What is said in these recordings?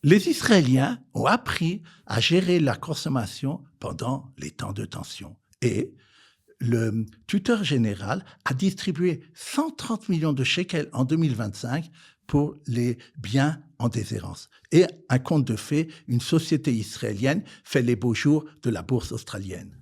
Les Israéliens ont appris à gérer la consommation pendant les temps de tension. Et le tuteur général a distribué 130 millions de shekels en 2025 pour les biens en déshérence. Et un conte de fées, une société israélienne fait les beaux jours de la bourse australienne.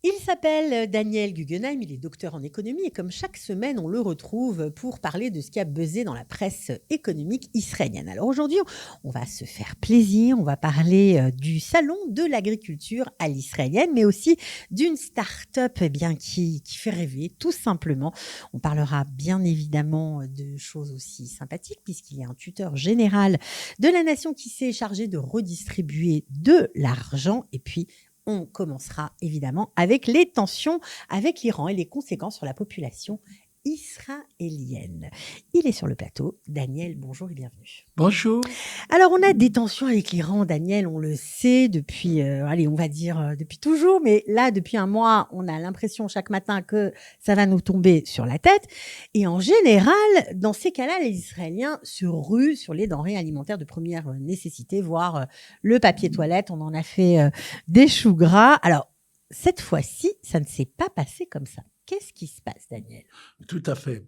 Il s'appelle Daniel Guggenheim, il est docteur en économie et comme chaque semaine, on le retrouve pour parler de ce qui a buzzé dans la presse économique israélienne. Alors aujourd'hui, on va se faire plaisir, on va parler du salon de l'agriculture à l'israélienne, mais aussi d'une start-up qui fait rêver, tout simplement. On parlera bien évidemment de choses aussi sympathiques puisqu'il y a un tuteur général de la nation qui s'est chargé de redistribuer de l'argent et puis on commencera évidemment avec les tensions avec l'Iran et les conséquences sur la population israélienne. Il est sur le plateau. Daniel, bonjour et bienvenue. Bonjour. Alors, on a des tensions avec l'Iran, Daniel, on le sait depuis, on va dire depuis toujours, mais là, depuis un mois, on a l'impression chaque matin que ça va nous tomber sur la tête. Et en général, dans ces cas-là, les Israéliens se ruent sur les denrées alimentaires de première nécessité, voire le papier toilette. On en a fait des choux gras. Alors, cette fois-ci, ça ne s'est pas passé comme ça. Qu'est-ce qui se passe, Daniel ? Tout à fait.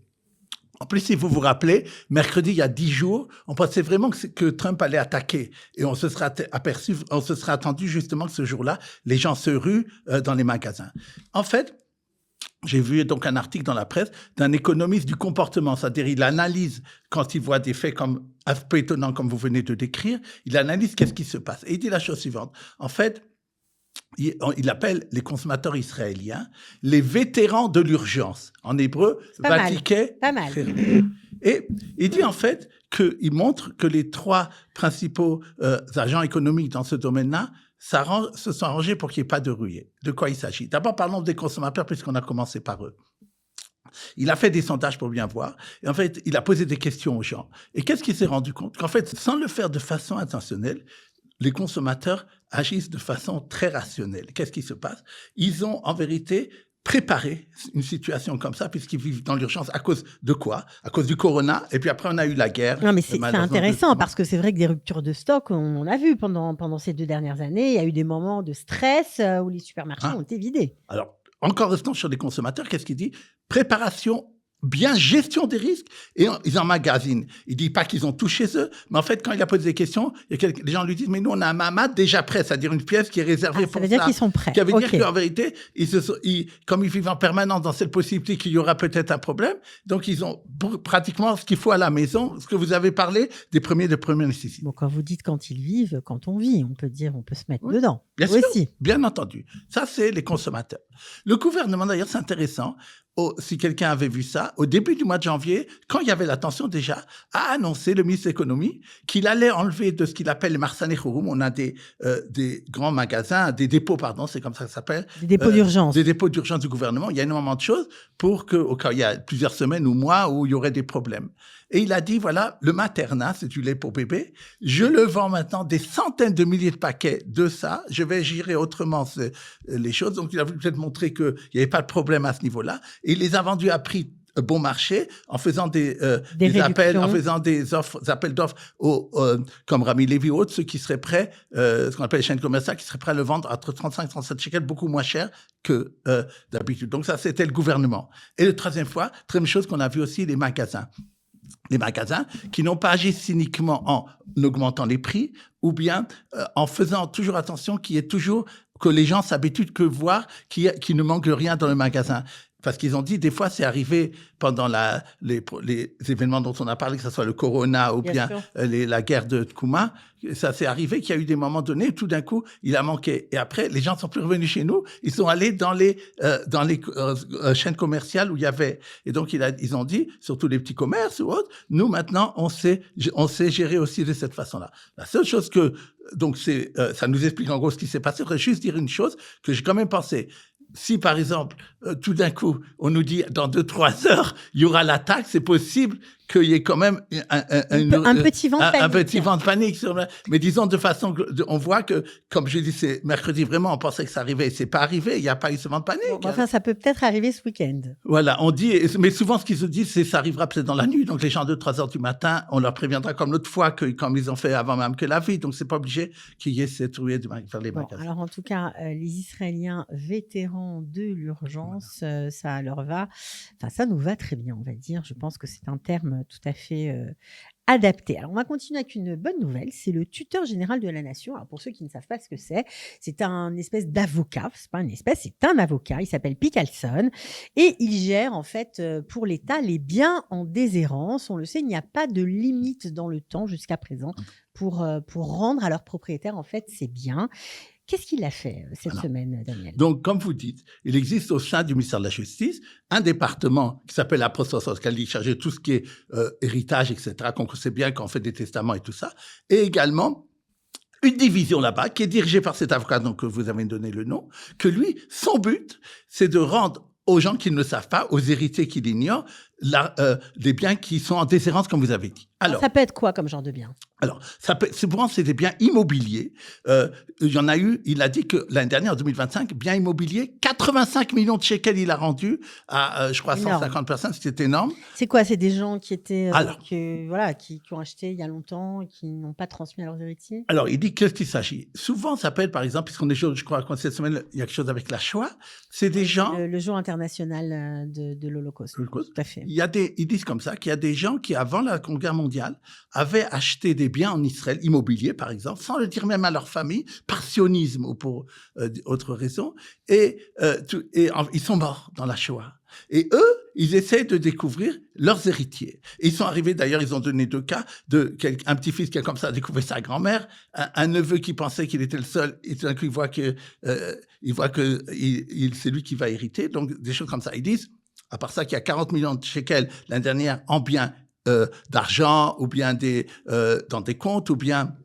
En plus, si vous vous rappelez, mercredi, il y a 10 jours, on pensait vraiment que Trump allait attaquer. Et on se serait attendu justement que ce jour-là, les gens se ruent dans les magasins. En fait, j'ai vu donc un article dans la presse d'un économiste du comportement, c'est-à-dire il analyse quand il voit des faits comme un peu étonnants comme vous venez de décrire, il analyse qu'est-ce qui se passe. Et il dit la chose suivante. En fait, il appelle les consommateurs israéliens les vétérans de l'urgence. En hébreu, Vatiké. Pas mal. Et il dit en fait qu'il montre que les trois principaux agents économiques dans ce domaine-là se sont arrangés pour qu'il n'y ait pas de ruée. De quoi il s'agit ? D'abord, parlons des consommateurs puisqu'on a commencé par eux. Il a fait des sondages pour bien voir. Et en fait, il a posé des questions aux gens. Et qu'est-ce qu'il s'est rendu compte ? Qu'en fait, sans le faire de façon intentionnelle, les consommateurs agissent de façon très rationnelle. Qu'est-ce qui se passe ? Ils ont en vérité préparé une situation comme ça puisqu'ils vivent dans l'urgence. À cause de quoi ? À cause du corona. Et puis après, on a eu la guerre. Non, mais c'est intéressant parce que c'est vrai que des ruptures de stock, on a vu pendant ces 2 dernières années. Il y a eu des moments de stress où les supermarchés ont été vidés. Alors, encore restant sur les consommateurs, qu'est-ce qu'il dit ? Préparation, bien gestion des risques, et ils emmagasinent. Il dit pas qu'ils ont tout chez eux, mais en fait, quand il a posé des questions, les gens lui disent, mais nous, on a un mamad déjà prêt, c'est-à-dire une pièce qui est réservée pour ça. Ça veut dire qu'ils sont prêts. Ça veut dire qu'en vérité, comme ils vivent en permanence dans cette possibilité qu'il y aura peut-être un problème, donc ils ont pratiquement ce qu'il faut à la maison, ce que vous avez parlé des premiers de première nécessité. Bon, quand vous dites quand ils vivent, quand on vit, on peut se mettre dedans. Bien sûr, bien entendu. Ça, c'est les consommateurs. Le gouvernement, d'ailleurs, c'est intéressant. Si quelqu'un avait vu ça, au début du mois de janvier, quand il y avait la tension déjà, a annoncé le ministre de l'économie qu'il allait enlever de ce qu'il appelle les Marsané Khouroum. On a des grands magasins, des dépôts, pardon, c'est comme ça que ça s'appelle. Des dépôts d'urgence. Des dépôts d'urgence du gouvernement. Il y a énormément de choses pour que, au cas où il y a plusieurs semaines ou mois où il y aurait des problèmes. Et il a dit, voilà, le Materna, c'est du lait pour bébé. Je le vends maintenant des centaines de milliers de paquets de ça. Je vais gérer autrement les choses. Donc, il a voulu peut-être montrer qu'il n'y avait pas de problème à ce niveau-là. Et il les a vendus à prix bon marché en faisant des appels, en faisant des appels d'offres comme Rami Levy ou autres, ceux qui seraient prêts, ce qu'on appelle les chaînes commerciales, qui seraient prêts à le vendre entre 35 et 37 shekels, beaucoup moins cher que d'habitude. Donc, ça, c'était le gouvernement. Et la troisième chose qu'on a vu aussi, les magasins. Les magasins qui n'ont pas agi cyniquement en augmentant les prix ou bien en faisant toujours attention que les gens s'habituent que voir qu'il ne manque rien dans le magasin. Parce qu'ils ont dit, des fois, c'est arrivé pendant les événements dont on a parlé, que ce soit le corona ou bien la guerre de Tkouma, ça s'est arrivé qu'il y a eu des moments donnés où tout d'un coup, il a manqué. Et après, les gens ne sont plus revenus chez nous, ils sont allés dans les chaînes commerciales où il y avait. Et donc, ils ont dit, surtout les petits commerces ou autres, nous, maintenant, on sait gérer aussi de cette façon-là. La seule chose donc ça nous explique en gros ce qui s'est passé. Je voudrais juste dire une chose que j'ai quand même pensé. Si, par exemple, tout d'un coup, on nous dit, dans 2-3 heures, il y aura l'attaque, c'est possible qu'il y ait quand même un petit vent de panique. Un petit vent de panique. Mais disons de façon on voit que, comme je dis, c'est mercredi, vraiment, on pensait que ça arrivait. C'est pas arrivé. Il n'y a pas eu ce vent de panique. Bon, enfin, ça peut peut-être arriver ce week-end. Voilà, on dit, mais souvent, ce qu'ils se disent, c'est que ça arrivera peut-être dans la nuit. Donc, les gens de 3 heures du matin, on leur préviendra comme l'autre fois, comme ils ont fait avant même que la vie. Donc, c'est pas obligé qu'il y ait cette ruée vers les magasins. Alors, en tout cas, les Israéliens vétérans de l'urgence, ça leur va. Enfin, ça nous va très bien, on va dire. Je pense que c'est un terme tout à fait adapté. Alors, on va continuer avec une bonne nouvelle. C'est le tuteur général de la nation. Alors, pour ceux qui ne savent pas ce que c'est un espèce d'avocat. C'est pas une espèce, c'est un avocat. Il s'appelle Picalson et il gère, en fait, pour l'État, les biens en déshérence. On le sait, il n'y a pas de limite dans le temps jusqu'à présent pour rendre à leurs propriétaires, en fait, ces biens. Qu'est-ce qu'il a fait cette semaine, Daniel? Donc, comme vous dites, il existe au sein du ministère de la Justice un département qui s'appelle la processus, qui est chargé de tout ce qui est héritage, etc., qu'on sait bien quand on fait des testaments et tout ça, et également une division là-bas qui est dirigée par cet avocat dont vous avez donné le nom, que lui, son but, c'est de rendre aux gens qui ne le savent pas, aux héritiers qui l'ignorent, des biens qui sont en déshérence, comme vous avez dit. Alors, ça peut être quoi comme genre de bien? Alors, souvent, c'est des biens immobiliers. Il y en a eu, il a dit que l'année dernière, en 2025, biens immobiliers, 85 millions de shekels il a rendu à, je crois, 150 personnes, c'était énorme. C'est quoi? C'est des gens qui étaient, qui ont acheté il y a longtemps et qui n'ont pas transmis à leurs héritiers? Alors, il dit qu'est-ce qu'il s'agit? Souvent, ça peut être, par exemple, puisqu'on est, je crois, cette semaine, il y a quelque chose avec la Shoah, c'est des gens... Le jour international de l'Holocauste. Tout à fait. Ils disent comme ça qu'il y a des gens qui, avant la Seconde Guerre mondiale, avaient acheté des biens en Israël, immobiliers par exemple, sans le dire même à leur famille, par sionisme ou pour autre raison, et ils sont morts dans la Shoah. Et eux, ils essaient de découvrir leurs héritiers. Et ils sont arrivés, d'ailleurs, ils ont donné 2 cas, un petit-fils qui a comme ça découvert sa grand-mère, un neveu qui pensait qu'il était le seul, et tout d'un coup, il voit que c'est lui qui va hériter, donc des choses comme ça. Ils disent, à part ça, qu'il y a 40 millions de shekels l'année dernière en biens d'argent, ou bien dans des comptes, ou bien...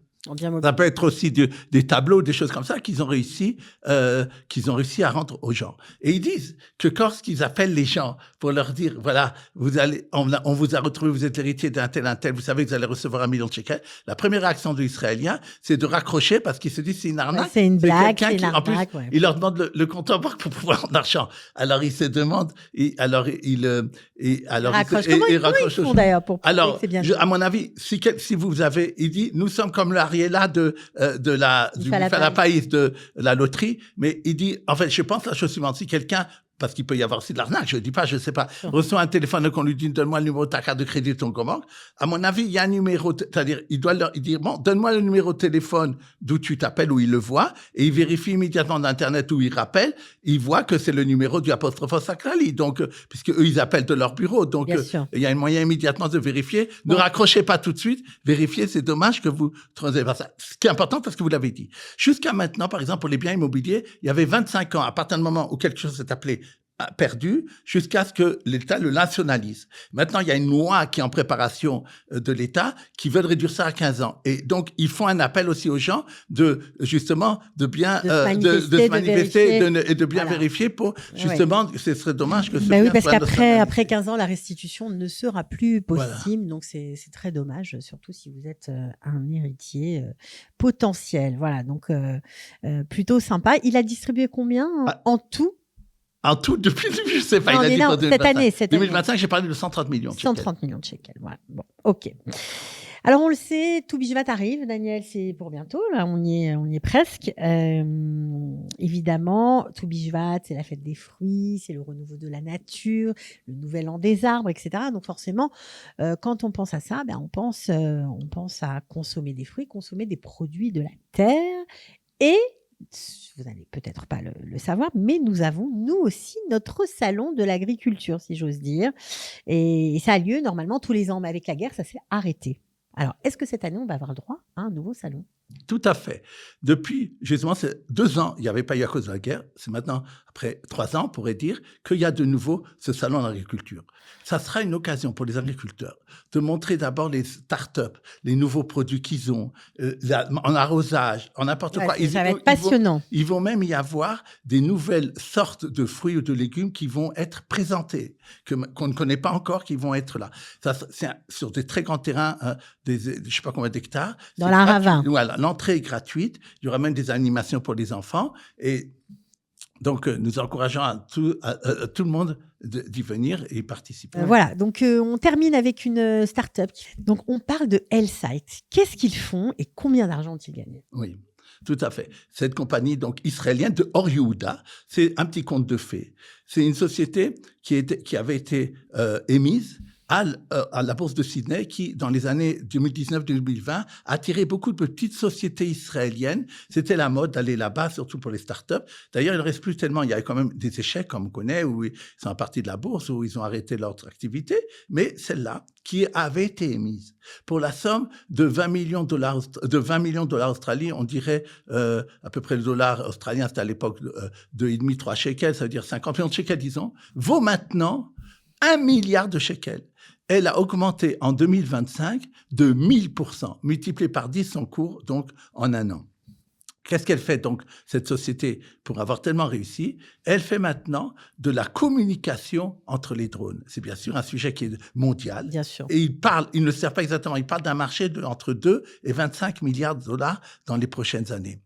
Ça peut être aussi des tableaux, des choses comme ça qu'ils ont réussi à rendre aux gens. Et ils disent que lorsqu'ils appellent les gens pour leur dire, voilà, on vous a retrouvé, vous êtes l'héritier d'un tel, vous savez que vous allez recevoir 1 million de shekels. La première réaction de l'Israélien, c'est de raccrocher parce qu'ils se disent c'est une arnaque. Ouais, c'est une blague, en plus, il leur demande le compte en banque pour pouvoir en argent. Alors ils se demandent, ils raccrochent font d'ailleurs pour alors, à mon avis, si vous avez, il dit, nous sommes comme l'Ariela du Falapaïs de la loterie, mais il dit, en fait, je pense la chose suivante, si quelqu'un, parce qu'il peut y avoir aussi de l'arnaque, je dis pas, je sais pas, reçoit un téléphone et qu'on lui dit, donne-moi le numéro de ta carte de crédit, ton compte. À mon avis, il y a un numéro, c'est-à-dire, il dit, bon, donne-moi le numéro de téléphone d'où tu t'appelles, où il le voit, et il vérifie immédiatement d'Internet où il rappelle, il voit que c'est le numéro du apostrophe sacrali. Donc, puisque eux, ils appellent de leur bureau. Donc, il y a un moyen immédiatement de vérifier. Ne raccrochez pas tout de suite. Vérifiez, c'est dommage que vous transez par ça. Ce qui est important parce que vous l'avez dit. Jusqu'à maintenant, par exemple, pour les biens immobiliers, il y avait 25 ans, à partir du moment où quelque chose s'est appelé perdu, jusqu'à ce que l'État le nationalise. Maintenant, il y a une loi qui est en préparation de l'État qui veut réduire ça à 15 ans. Et donc, ils font un appel aussi aux gens de bien se manifester et de bien vérifier pour justement, ce serait dommage que ce oui, parce qu'après 15 ans, la restitution ne sera plus possible. Donc, c'est très dommage, surtout si vous êtes un héritier potentiel. Voilà, donc plutôt sympa. Il a distribué combien en tout? En tout, depuis le début, je sais pas. Non, il a dit pour 2025. Cette 2025, j'ai parlé de 130 millions de shekels. 130 millions de shekels, voilà. Bon, ok. Alors, on le sait, Toubishvat Bishvat arrive, Daniel, c'est pour bientôt. Là, on y est presque. Évidemment, Toubishvat Bishvat, c'est la fête des fruits, c'est le renouveau de la nature, le nouvel an des arbres, etc. Donc, forcément, quand on pense à ça, on pense à consommer des fruits, consommer des produits de la terre. Et vous n'allez peut-être pas le savoir, mais nous avons, nous aussi, notre salon de l'agriculture, si j'ose dire. Et ça a lieu normalement tous les ans, mais avec la guerre, ça s'est arrêté. Alors, est-ce que cette année, on va avoir le droit à un nouveau salon? Tout à fait. Depuis, justement, c'est 2 ans, il n'y avait pas eu à cause de la guerre. C'est maintenant, après 3 ans, on pourrait dire qu'il y a de nouveau ce salon d'agriculture. Ça sera une occasion pour les agriculteurs de montrer d'abord les start-up, les nouveaux produits qu'ils ont, en arrosage, en n'importe Ouais, quoi. ça va être passionnant. Ils vont même y avoir des nouvelles sortes de fruits ou de légumes qui vont être présentés, qu'on ne connaît pas encore, qui vont être là. Ça, sur des très grands terrains, je ne sais pas combien d'hectares. Dans la ravin. Voilà, l'entrée est gratuite. Il y aura même des animations pour les enfants. Et donc, nous encourageons tout le monde d'y venir et y participer. Voilà, donc on termine avec une start-up. Donc, on parle de Elsight. Qu'est-ce qu'ils font et combien d'argent ont-ils gagné? Oui, tout à fait. Cette compagnie donc israélienne de Or Yehuda, c'est un petit conte de fées. C'est une société qui avait été émise à la bourse de Sydney qui, dans les années 2019-2020, a attiré beaucoup de petites sociétés israéliennes. C'était la mode d'aller là-bas, surtout pour les startups. D'ailleurs, il ne reste plus tellement. Il y a quand même des échecs, comme on connaît, où ils sont partis de la bourse, où ils ont arrêté leur activité. Mais celle-là, qui avait été émise pour la somme de 20 millions de dollars australiens, on dirait à peu près le dollar australien, c'était à l'époque 2,5, 3 shekels, ça veut dire 50 millions de shekels, disons, vaut maintenant 1 milliard de shekels. Elle a augmenté en 2025 de 1000%, multiplié par 10 son cours, donc en un an. Qu'est-ce qu'elle fait donc, cette société, pour avoir tellement réussi? Elle fait maintenant de la communication entre les drones. C'est bien sûr un sujet qui est mondial. Bien sûr. Et il ne le sert pas exactement, il parle d'un marché entre 2 et 25 milliards de dollars dans les prochaines années.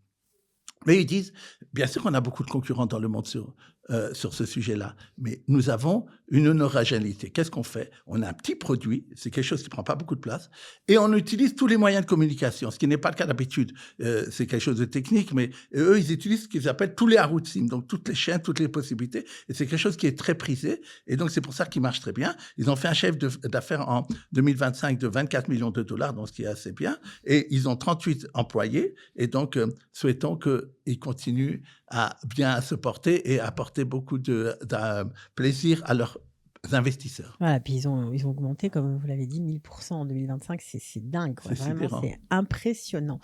Mais ils disent, bien sûr qu'on a beaucoup de concurrents dans le monde sur ce sujet-là, mais nous avons une homogénéité. Qu'est-ce qu'on fait? On a un petit produit, c'est quelque chose qui ne prend pas beaucoup de place, et on utilise tous les moyens de communication, ce qui n'est pas le cas d'habitude. C'est quelque chose de technique, mais eux, ils utilisent ce qu'ils appellent tous les arutsim, donc toutes les chaînes, toutes les possibilités, et c'est quelque chose qui est très prisé, et donc c'est pour ça qu'il marche très bien. Ils ont fait un chiffre d'affaires en 2025 de 24 millions de dollars, donc ce qui est assez bien, et ils ont 38 employés, et donc souhaitons qu'ils continuent à bien se porter et apporter beaucoup de plaisir à leurs investisseurs. Voilà, puis ils ont augmenté, comme vous l'avez dit, 1000% en 2025. C'est dingue, quoi. C'est Vraiment, sidérant. c'est impressionnant.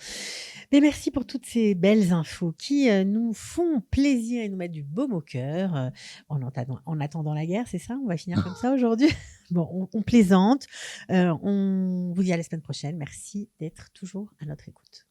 Mais merci pour toutes ces belles infos qui nous font plaisir et nous mettent du baume au cœur en attendant la guerre, c'est ça? On va finir comme ça aujourd'hui? Bon, on plaisante. On vous dit à la semaine prochaine. Merci d'être toujours à notre écoute.